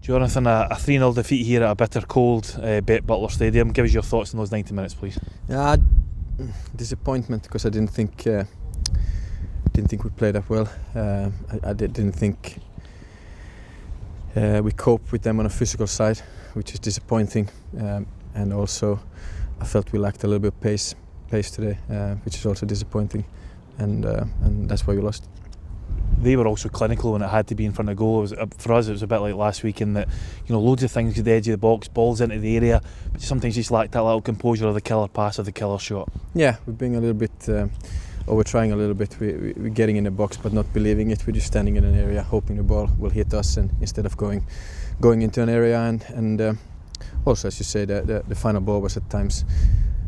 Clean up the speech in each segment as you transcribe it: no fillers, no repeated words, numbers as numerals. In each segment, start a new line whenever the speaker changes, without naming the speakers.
Jonathan, a 3-0 defeat here at a bitter cold Butler Stadium. Give us your thoughts on those 90 minutes, please.
Yeah, disappointment because I didn't think we played that well. I didn't think we coped with them on a physical side, which is disappointing. And also, I felt we lacked a little bit of pace today, which is also disappointing. And that's why we lost.
They were also clinical when it had to be in front of goal. For us, it was a bit like last week in that, loads of things at the edge of the box, balls into the area, but sometimes just lacked that little composure of the killer pass or the killer shot. Yeah,
we're being a little bit over-trying a little bit. We're getting in the box but not believing it. We're just standing in an area hoping the ball will hit us, and instead of going into an area. And also, as you say, the final ball was at times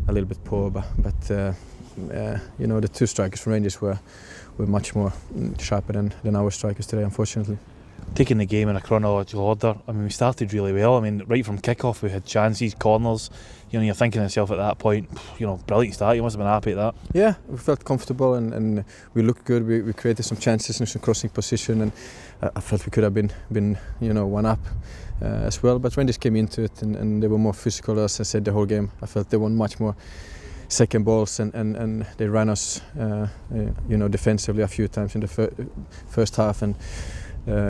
a little bit poor, but the two strikers from Rangers were much more sharper than our strikers today, unfortunately.
Taking the game in a chronological order, we started really well. Right from kick-off we had chances, corners. You're thinking to yourself at that point, brilliant start, you must have been happy at that.
Yeah, we felt comfortable and we looked good. We created some chances in some crossing position, and I felt we could have been one up as well. But Rangers came into it and they were more physical, as I said, the whole game. I felt they won much more second balls and they ran us defensively a few times in the first half, and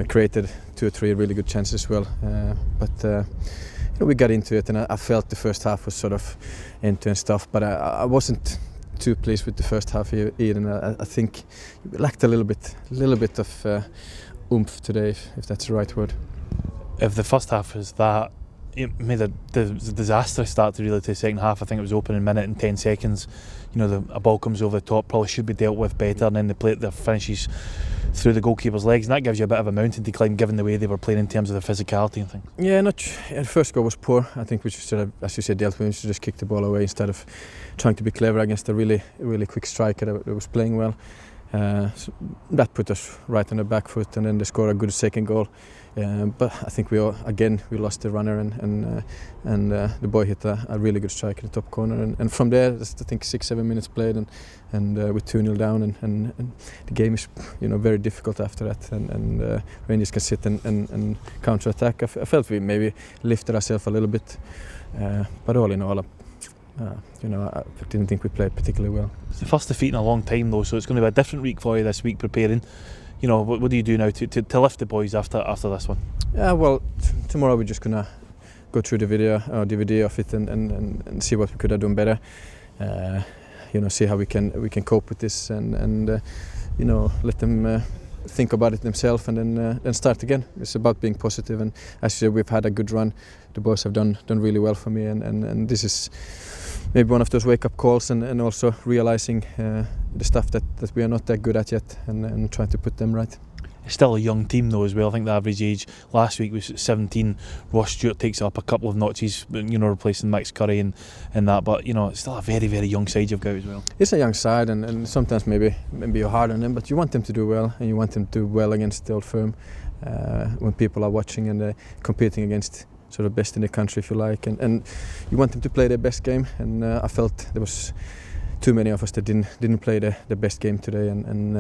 created 2 or 3 really good chances as well. But we got into it, and I felt the first half was sort of end-to-end stuff, but I wasn't too pleased with the first half either. And I think we lacked a little bit of oomph today, if that's the right word.
If the first half was that, it made a disastrous start to the second half. I think it was opening minute and 10 seconds. A ball comes over the top, probably should be dealt with better, and then the finishes through the goalkeeper's legs, and that gives you a bit of a mountain to climb given the way they were playing in terms of the physicality and things. Yeah, the
first goal was poor. I think we should have, as you said, dealt with it. We should just kick the ball away instead of trying to be clever against a really quick striker that was playing well. So that put us right on the back foot, and then they scored a good second goal. But I think we lost the runner, and the boy hit a really good strike in the top corner, and from there, I think 6-7 minutes played, and we're 2-0 down, and the game is very difficult after that, and Rangers can sit and counter attack. I felt we maybe lifted ourselves a little bit, but all in all, I didn't think we played particularly well.
It's the first defeat in a long time though, so it's going to be a different week for you this week preparing. What do you do now to lift the boys after this one?
Yeah, well, tomorrow we're just gonna go through the video or DVD of it and see what we could have done better. See how we can cope with this, and let them think about it themselves, and then start again. It's about being positive, and as you said, we've had a good run. The boys have done really well for me, and this is maybe one of those wake-up calls, and also realising the stuff that we are not that good at yet, and trying to put them right.
It's still a young team though as well. I think the average age last week was 17. Ross Stewart takes it up a couple of notches, replacing Max Curry and that. But it's still a very, very young side you've got as well.
It's a young side, and sometimes maybe you're hard on them, but you want them to do well, and you want them to do well against the Old Firm when people are watching and competing against sort of best in the country, if you like, and you want them to play their best game. And I felt there was too many of us that didn't play the best game today, and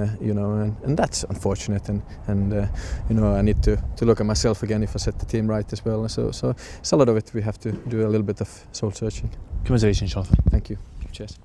that's unfortunate, and I need to look at myself again if I set the team right as well. So it's a lot of it we have to do a little bit of soul searching.
Commiserations, Jonathan.
Thank you. Cheers.